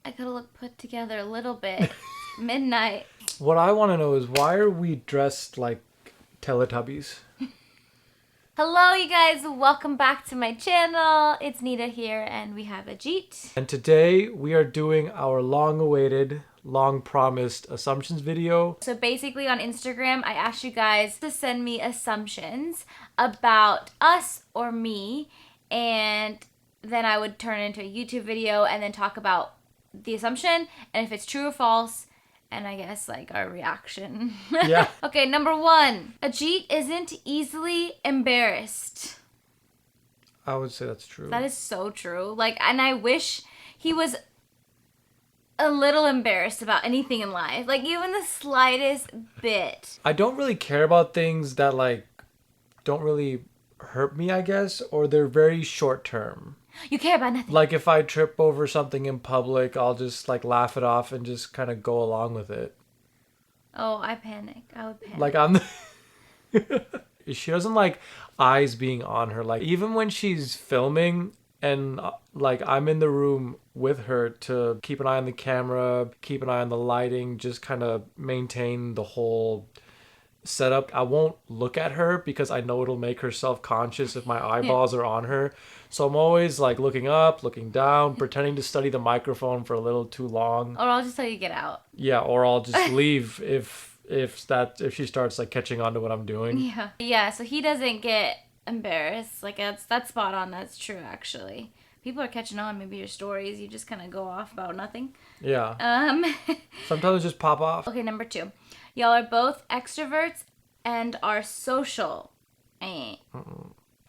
I gotta look put together a little bit. Midnight. What I want to know is why are we dressed like Teletubbies? Hello, you guys. Welcome back to my channel. It's Nita here, and we have Ajit. And today we are doing our long-awaited, long-promised assumptions video. So basically on Instagram, I asked you guys to send me assumptions about us or me, and then I would turn it into a YouTube video and then talk about the assumption and if it's true or false, and I guess like our reaction. Yeah. Okay, number 1. Ajit isn't easily embarrassed. I would say that's true. That is so true. Like, and I wish he was a little embarrassed about anything in life. Like, even the slightest bit. I don't really care about things that like don't really hurt me, I guess, or they're very short term. You care about nothing. Like if I trip over something in public, I'll just like laugh it off and just kind of go along with it. Oh, I panic. I would panic. Like I'm she doesn't like eyes being on her. Like even when she's filming and like I'm in the room with her to keep an eye on the camera, keep an eye on the lighting, just kind of maintain the whole setup. I won't look at her because I know it'll make her self-conscious if my eyeballs are on her. So I'm always like looking up, looking down, pretending to study the microphone for a little too long. Or I'll just tell you to get out. Yeah, or I'll just leave if she starts like catching on to what I'm doing. Yeah. Yeah, so he doesn't get embarrassed. Like that's spot on. That's true actually. People are catching on maybe your stories. You just kind of go off about nothing. Yeah. Sometimes it just pop off. Okay, number 2. Y'all are both extroverts and are social.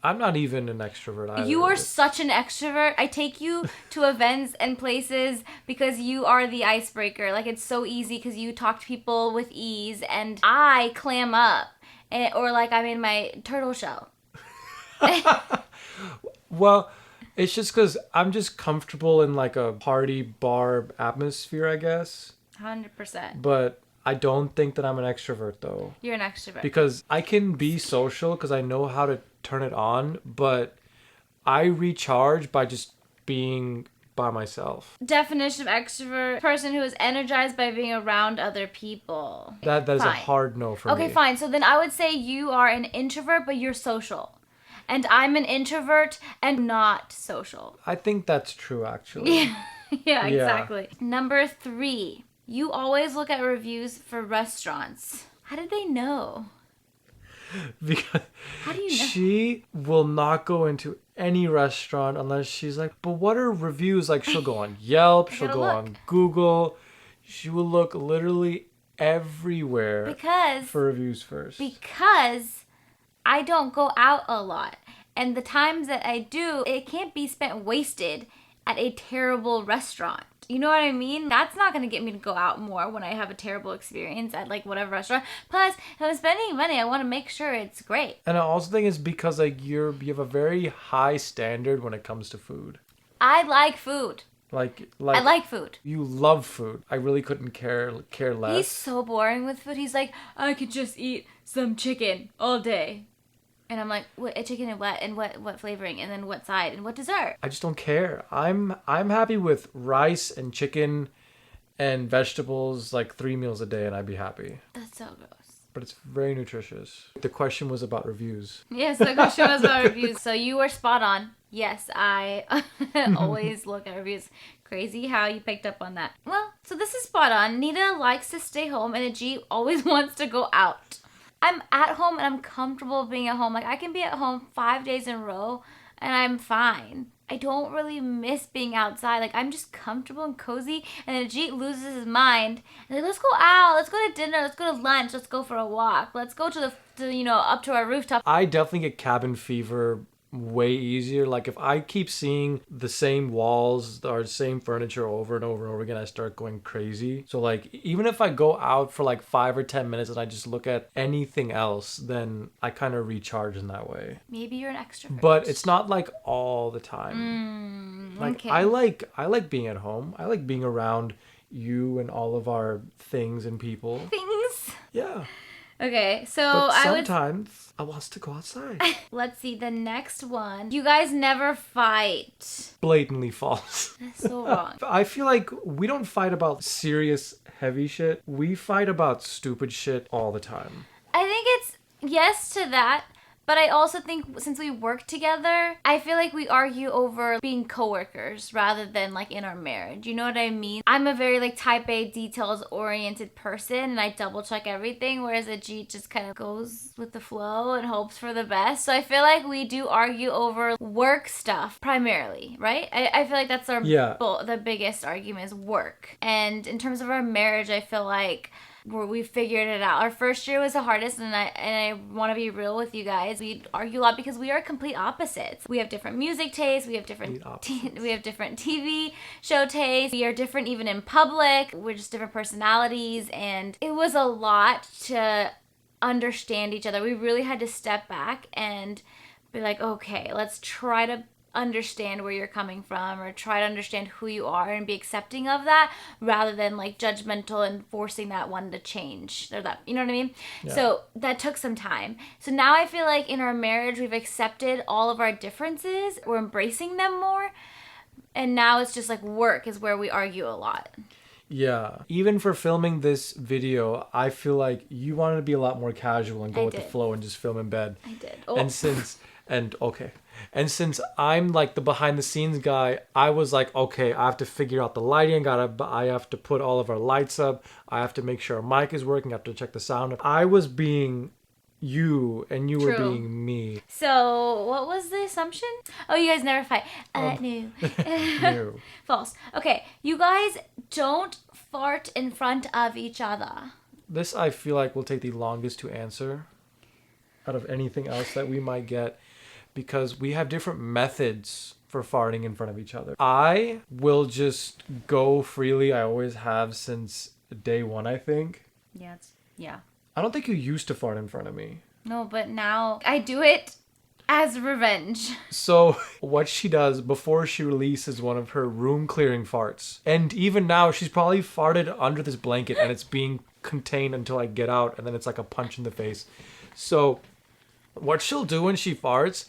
I'm not even an extrovert either. You are such an extrovert. I take you to events and places because you are the icebreaker. Like, it's so easy because you talk to people with ease, and I clam up. Or like I'm in my turtle shell. Well, it's just because I'm just comfortable in like a party bar atmosphere, I guess. 100%. But I don't think that I'm an extrovert though. You're an extrovert. Because I can be social because I know how to turn it on, but I recharge by just being by myself. Definition of extrovert: person who is energized by being around other people. That is Fine. a hard no for me. Okay, fine. So then I would say you are an introvert, but you're social. And I'm an introvert and not social. I think that's true, actually. Yeah, exactly. Number 3. You always look at reviews for restaurants. How did they know? Because How do you know? she will not go into any restaurant unless she's like, but what are reviews? Like she'll go on Yelp, she'll go on Google. She will look literally everywhere for reviews first. Because I don't go out a lot. And the times that I do, it can't be spent wasted at a terrible restaurant. You know what I mean? That's not going to get me to go out more when I have a terrible experience at like whatever restaurant. Plus, if I'm spending money, I want to make sure it's great. And I also think it's because like you have a very high standard when it comes to food. I like food. Like I like food. You love food. I really couldn't care less. He's so boring with food. He's like, I could just eat some chicken all day. And I'm like, what, a chicken and what flavoring, and then what side, and what dessert? I just don't care. I'm happy with rice and chicken and vegetables like 3 meals a day, and I'd be happy. That's so gross. But it's very nutritious. The question was about reviews. Yes, the question was about reviews. So you were spot on. Yes, I always look at reviews. Crazy how you picked up on that. Well, so this is spot on. Nita likes to stay home, and Ajit always wants to go out. I'm at home and I'm comfortable being at home. Like, I can be at home 5 days in a row and I'm fine. I don't really miss being outside. Like, I'm just comfortable and cozy. And then Ajit loses his mind. And like, let's go out. Let's go to dinner. Let's go to lunch. Let's go for a walk. Let's go to up to our rooftop. I definitely get cabin fever way easier. Like if I keep seeing the same walls or same furniture over and over and over again, I start going crazy. So like even if I go out for like 5 or 10 minutes and I just look at anything else, then I kind of recharge in that way. Maybe you're an extrovert. But it's not like all the time. Okay. I like being at home. I like being around you and all of our things and people. Things? Yeah. Okay, so But I would. sometimes I wants to go outside. Let's see the next one. You guys never fight. Blatantly false. That's so wrong. I feel like we don't fight about serious, heavy shit. We fight about stupid shit all the time. I think it's yes to that. But I also think since we work together, I feel like we argue over being coworkers rather than like in our marriage. You know what I mean? I'm a very like type A details oriented person and I double check everything, whereas Ajit just kind of goes with the flow and hopes for the best. So I feel like we do argue over work stuff primarily, right? I feel like that's our the biggest argument is work. And in terms of our marriage, I feel like where we figured it out. Our first year was the hardest, and I want to be real with you guys. We argue a lot because we are complete opposites. We have different music tastes. We have different we have different TV show tastes. We are different even in public. We're just different personalities, and it was a lot to understand each other. We really had to step back and be like, okay, let's try to understand where you're coming from or try to understand who you are and be accepting of that rather than like judgmental and forcing that one to change or that, you know what I mean? Yeah. So that took some time. So now I feel like in our marriage we've accepted all of our differences, we're embracing them more, and now it's just like work is where we argue a lot. Yeah. Even for filming this video, I feel like you wanted to be a lot more casual and go with the flow and just film in bed. I did. And since I'm like the behind the scenes guy, I was like, okay, I have to figure out the lighting. I have to put all of our lights up. I have to make sure our mic is working. I have to check the sound. I was being you and you were being me. So what was the assumption? Oh, you guys never fight. No. No. False. Okay, you guys don't fart in front of each other. This I feel like will take the longest to answer out of anything else that we might get, because we have different methods for farting in front of each other. I will just go freely. I always have since day one, I think. Yeah. I don't think you used to fart in front of me. No, but now I do it as revenge. So what she does before she releases one of her room clearing farts, and even now she's probably farted under this blanket and it's being contained until I get out, and then it's like a punch in the face. So what she'll do when she farts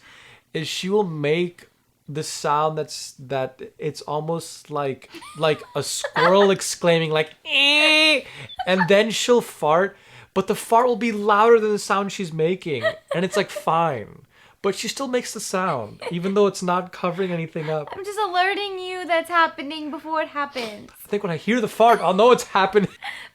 is she will make the sound that it's almost like a squirrel exclaiming like eh! And then she'll fart, but the fart will be louder than the sound she's making, and it's like fine, but she still makes the sound even though it's not covering anything up. I'm just alerting you that's happening before it happens. I think when I hear the fart I'll know it's happening.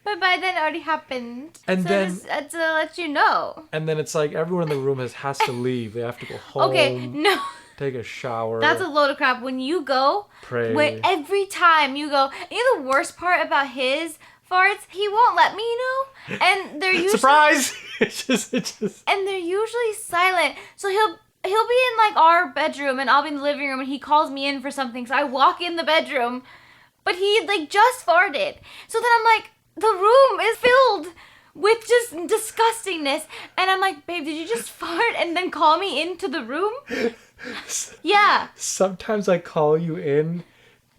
But by then it already happened. And so then just to let you know. And then it's like everyone in the room has to leave. They have to go home. Okay, no. Take a shower. That's a load of crap. When you go, pray. Every time you go, you know the worst part about his farts? He won't let me know. And they're usually surprise. It's just. And they're usually silent. So he'll be in like our bedroom and I'll be in the living room and he calls me in for something. So I walk in the bedroom, but he like just farted. So then I'm like, the room is filled with just disgustingness. And I'm like, babe, did you just fart and then call me into the room? Yeah. Sometimes I call you in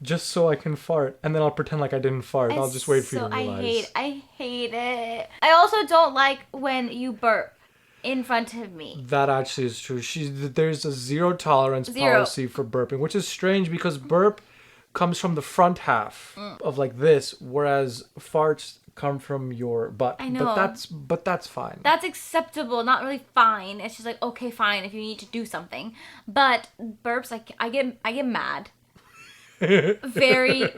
just so I can fart, and then I'll pretend like I didn't fart. And I'll just wait for you to realize. I hate it. I also don't like when you burp in front of me. That actually is true. There's a zero tolerance policy for burping, which is strange because burp comes from the front half of like this, whereas farts come from your butt. I know. But that's fine. That's acceptable, not really fine. It's just like, okay, fine if you need to do something. But burps, like I get mad. Very,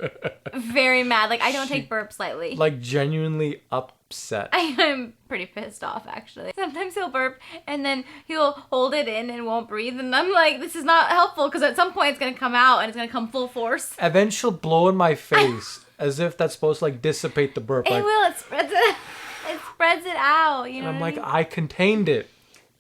very mad. Like I don't take burps lightly. Like genuinely upset. I'm pretty pissed off actually. Sometimes he'll burp and then he'll hold it in and won't breathe, and I'm like, this is not helpful because at some point it's gonna come out and it's gonna come full force. And then she'll blow in my face as if that's supposed to like dissipate the burp. It will. It spreads it. It spreads it out. You know. And I'm like, I contained it.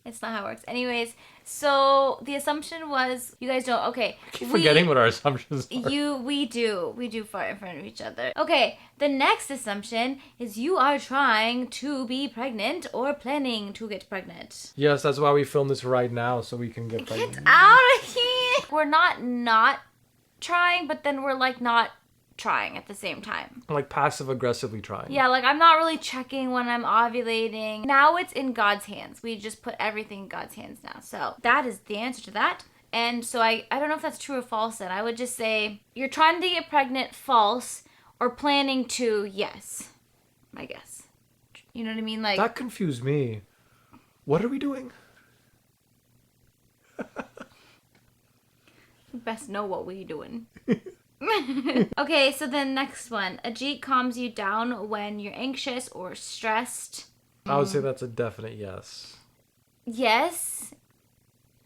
It's not how it works. Anyways, so the assumption was you guys don't. Okay. I keep forgetting what our assumptions are. We do fart in front of each other. Okay. The next assumption is you are trying to be pregnant or planning to get pregnant. Yes, that's why we film this right now, so we can get pregnant. Get out of here. We're not trying, but then we're like not trying at the same time. Like passive aggressively trying. Yeah, like I'm not really checking when I'm ovulating. Now it's in God's hands. We just put everything in God's hands now. So that is the answer to that. And so I don't know if that's true or false then. I would just say you're trying to get pregnant, false, or planning to, yes, I guess. You know what I mean? Like that confused me. What are we doing? You best know what we doing. Okay, so then next one. Ajit calms you down when you're anxious or stressed. I would say that's a definite yes. Yes.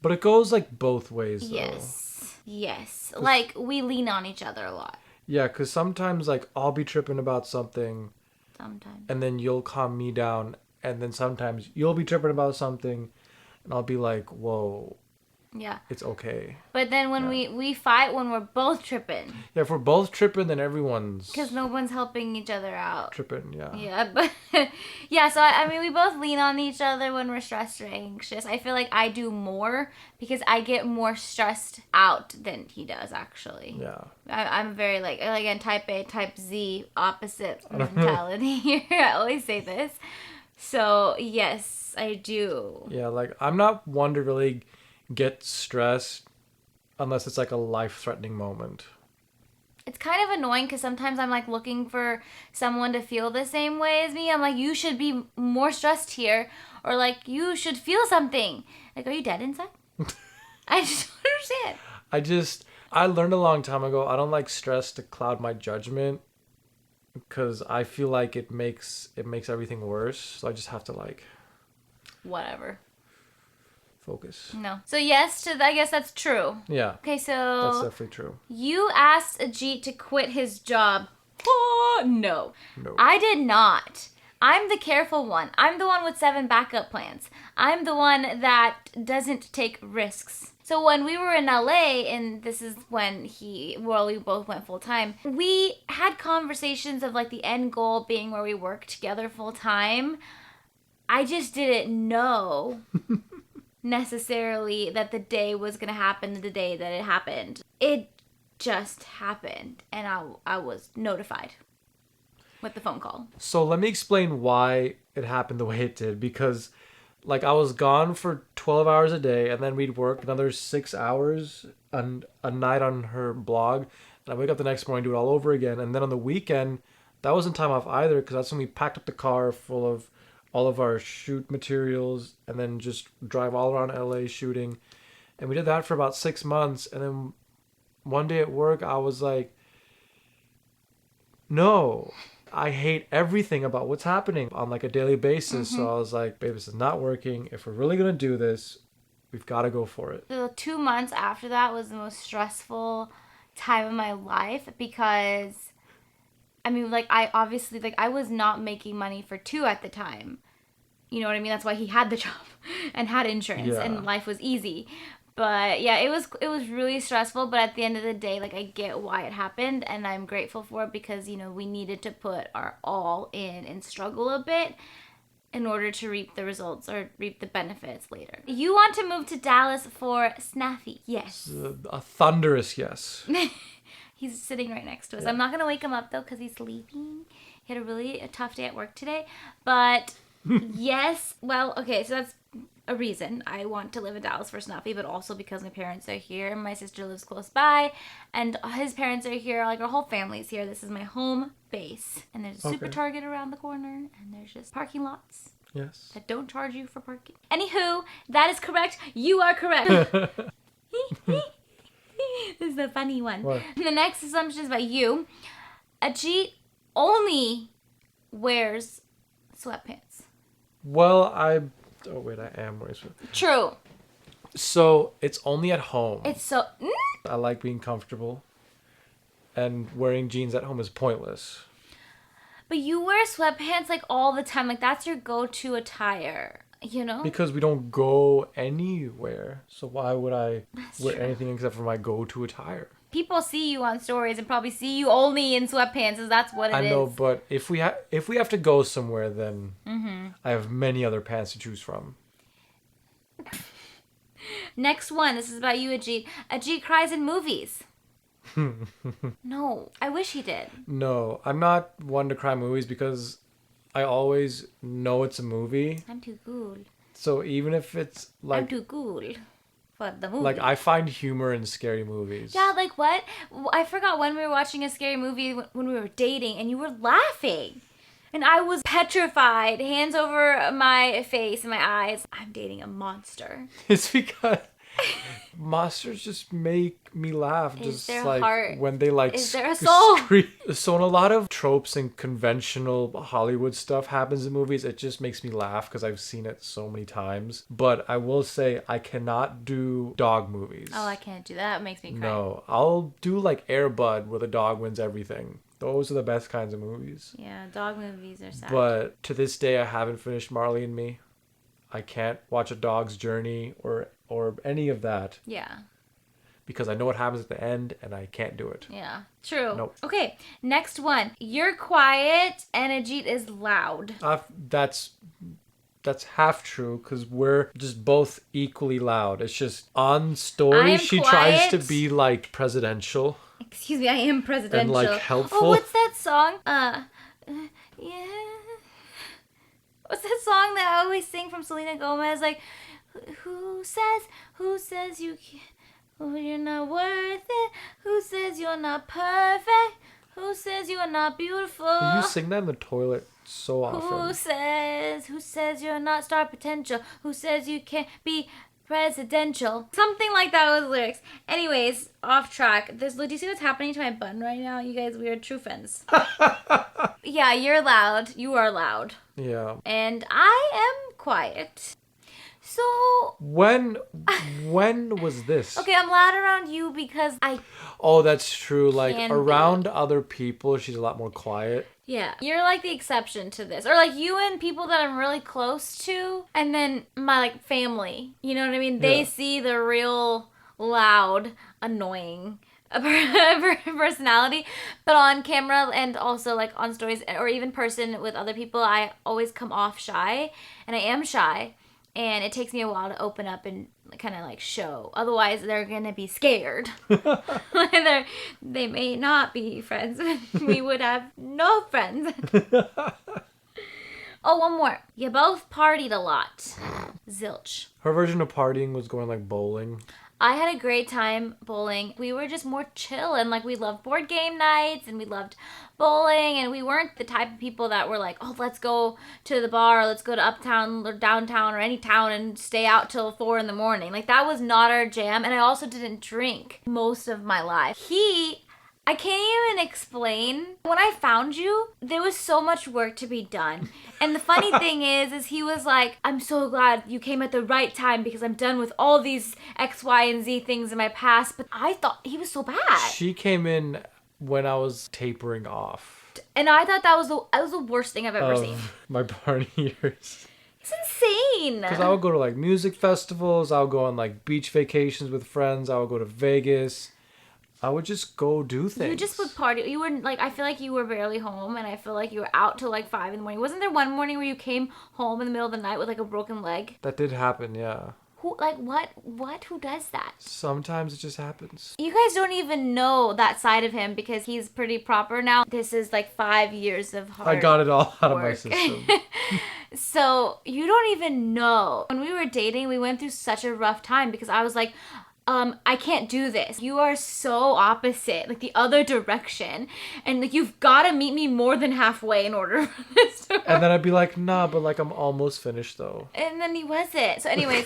But it goes like both ways though. Yes. Like we lean on each other a lot. Yeah, because sometimes like I'll be tripping about something. Sometimes. And then you'll calm me down. And then sometimes you'll be tripping about something. And I'll be like, whoa. Yeah. It's okay. But then when we fight when we're both tripping. Yeah, if we're both tripping, then everyone's... Because no one's helping each other out. Tripping, yeah. Yeah, but... yeah, so I mean, we both lean on each other when we're stressed or anxious. I feel like I do more because I get more stressed out than he does, actually. Yeah. I'm very, like, again, type A, type Z, opposite mentality here. I always say this. So, yes, I do. Yeah, like, I'm not one to really get stressed unless it's like a life-threatening moment. It's kind of annoying because sometimes I'm like looking for someone to feel the same way as me. I'm like, you should be more stressed here, or like you should feel something. Like, are you dead inside? I just don't understand. I learned a long time ago, I don't like stress to cloud my judgment because I feel like it makes everything worse. So I just have to like whatever. Focus. No. So yes I guess that's true. Yeah. Okay, so that's definitely true. You asked Ajit to quit his job. Oh, no. No. I did not. I'm the careful one. I'm the one with 7 backup plans. I'm the one that doesn't take risks. So when we were in LA, and this is when we both went full time, we had conversations of like the end goal being where we work together full time. I just didn't know necessarily that the day was going to happen the day that it happened. It just happened, and I was notified with the phone call. So let me explain why it happened the way it did, because like I was gone for 12 hours a day, and then we'd work another 6 hours a night on her blog, and I wake up the next morning, do it all over again. And then on the weekend, that wasn't time off either, because that's when we packed up the car full of all of our shoot materials and then just drive all around LA shooting. And we did that for about 6 months. And then one day at work, I was like, no, I hate everything about what's happening on like a daily basis. Mm-hmm. So I was like, babe, this is not working. If we're really going to do this, we've got to go for it. The 2 months after that was the most stressful time of my life because, I mean, like, I was not making money for 2 at the time. You know what I mean? That's why he had the job and had insurance and life was easy. But yeah, it was really stressful. But at the end of the day, like, I get why it happened and I'm grateful for it because, you know, we needed to put our all in and struggle a bit in order to reap the results or reap the benefits later. You want to move to Dallas for Snaffy? Yes. A thunderous yes. He's sitting right next to us. Yeah. I'm not going to wake him up though because he's sleeping. He had a tough day at work today. But yes, well, okay, so that's a reason I want to live in Dallas for Snuffy, but also because my parents are here and my sister lives close by and his parents are here, like our whole family's here. This is my home base. And there's a Super Target around the corner and there's just parking lots. Yes. That don't charge you for parking. Anywho, that is correct. You are correct. This is the funny one. What? The next assumption is about you. Ajit only wears sweatpants. Well, I am wearing sweatpants. True. So, it's only at home. It's so... I like being comfortable. And wearing jeans at home is pointless. But you wear sweatpants, like, all the time. Like, that's your go-to attire, you know? Because we don't go anywhere. So why would I wear anything except for my go-to attire? People see you on stories and probably see you only in sweatpants, so that's what it is. I know, but if we have to go somewhere, then I have many other pants to choose from. Next one. This is about you, Ajit. Ajit cries in movies. No, I wish he did. No, I'm not one to cry movies because I always know it's a movie. I'm too cool. So even if it's like I'm too cool for the movie. like I find humor in scary movies. Yeah, like what? I forgot when we were watching a scary movie when we were dating and you were laughing. And I was petrified, hands over my face and my eyes. I'm dating a monster. It's because monsters just make me laugh. Is Just there a like heart? when they like Is there a soul? So in a lot of tropes and conventional Hollywood stuff happens in movies, it just makes me laugh because I've seen it so many times. But I will say I cannot do dog movies. Oh, I can't do that. It makes me cry. No, I'll do like Air Bud where the dog wins everything. Those are the best kinds of movies. Yeah, dog movies are sad. But to this day, I haven't finished Marley and Me. I can't watch a dog's journey or any of that Yeah. because I know what happens at the end and I can't do it. Yeah. True. Nope. Okay, next one. You're quiet and Ajit is loud. That's half true because we're just both equally loud. It's just on I story am she tries to quiet. be like presidential. Excuse me, I am presidential. And, like, helpful. Oh, what's that song? Yeah. What's that song that I always sing from Selena Gomez? Like, who says you can't, who you're not worth it? Who says you're not perfect? Who says you are not beautiful? You sing that in the toilet so often. Who says you're not star potential? Who says you can't be presidential? Something like that was the lyrics. Anyways, off track. Do you see what's happening to my bun right now? You guys, we are true friends. Yeah, you're loud. You are loud. Yeah. And I am quiet. So... When was this? Okay, I'm loud around you because Oh, that's true. Like Can around other people, she's a lot more quiet. yeah, you're like the exception to this. Or like you and people that I'm really close to, and then my like family. You know what I mean? They Yeah. see the real loud, annoying personality. But on camera and also like on stories or even person with other people, I always come off shy. And I am shy. And it takes me a while to open up and kind of like show. Otherwise, they're going to be scared. They may not be friends. We would have no friends. Oh, one more. You both partied a lot. Zilch. Her version of partying was going like bowling. I had a great time bowling. We were just more chill and like we loved board game nights and we loved bowling and we weren't the type of people that were like, oh, let's go to the bar or let's go to uptown or downtown or any town and stay out till 4 a.m. Like that was not our jam. And I also didn't drink most of my life. I can't even explain. When I found you, there was so much work to be done. And the funny thing is he was like, I'm so glad you came at the right time because I'm done with all these X, Y, and Z things in my past. But I thought he was so bad. She came in when I was tapering off. And I thought that was the worst thing I've ever seen. My party years. It's insane. Because I would go to like music festivals. I would go on like beach vacations with friends. I would go to Vegas. I would just go do things. You just would party. You were like, I feel like you were barely home, and I feel like you were out till like 5 a.m. Wasn't there one morning where you came home in the middle of the night with like a broken leg? That did happen, yeah. Who, like, what? Who does that? Sometimes it just happens. You guys don't even know that side of him because he's pretty proper now. This is like 5 years of hard I got it all out of my work. system. So you don't even know. When we were dating, we went through such a rough time because I was like, I can't do this. You are so opposite, like the other direction. And like you've got to meet me more than halfway in order for this to work. And then I'd be like, nah, but like I'm almost finished though. And then he wasn't. So anyways,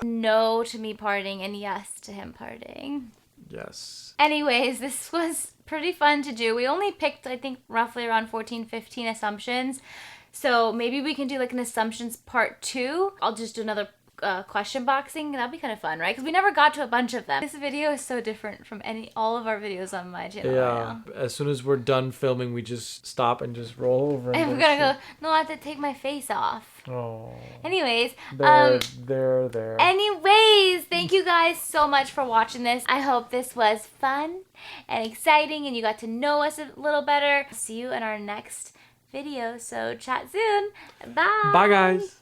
no to me partying and yes to him partying. Yes. Anyways, this was pretty fun to do. We only picked, I think, roughly around 14, 15 assumptions. So maybe we can do like an assumptions part 2. I'll just do another question boxing. That'd be kind of fun, right? Because we never got to a bunch of them. This video is so different from all of our videos on my channel right now. As soon as we're done filming, we just stop and just roll over. And we're gonna go, no, I have to take my face off. Oh. Anyways, there. Anyways, thank you guys so much for watching this. I hope this was fun and exciting and you got to know us a little better. See you in our next video. So chat soon. Bye. Bye, guys.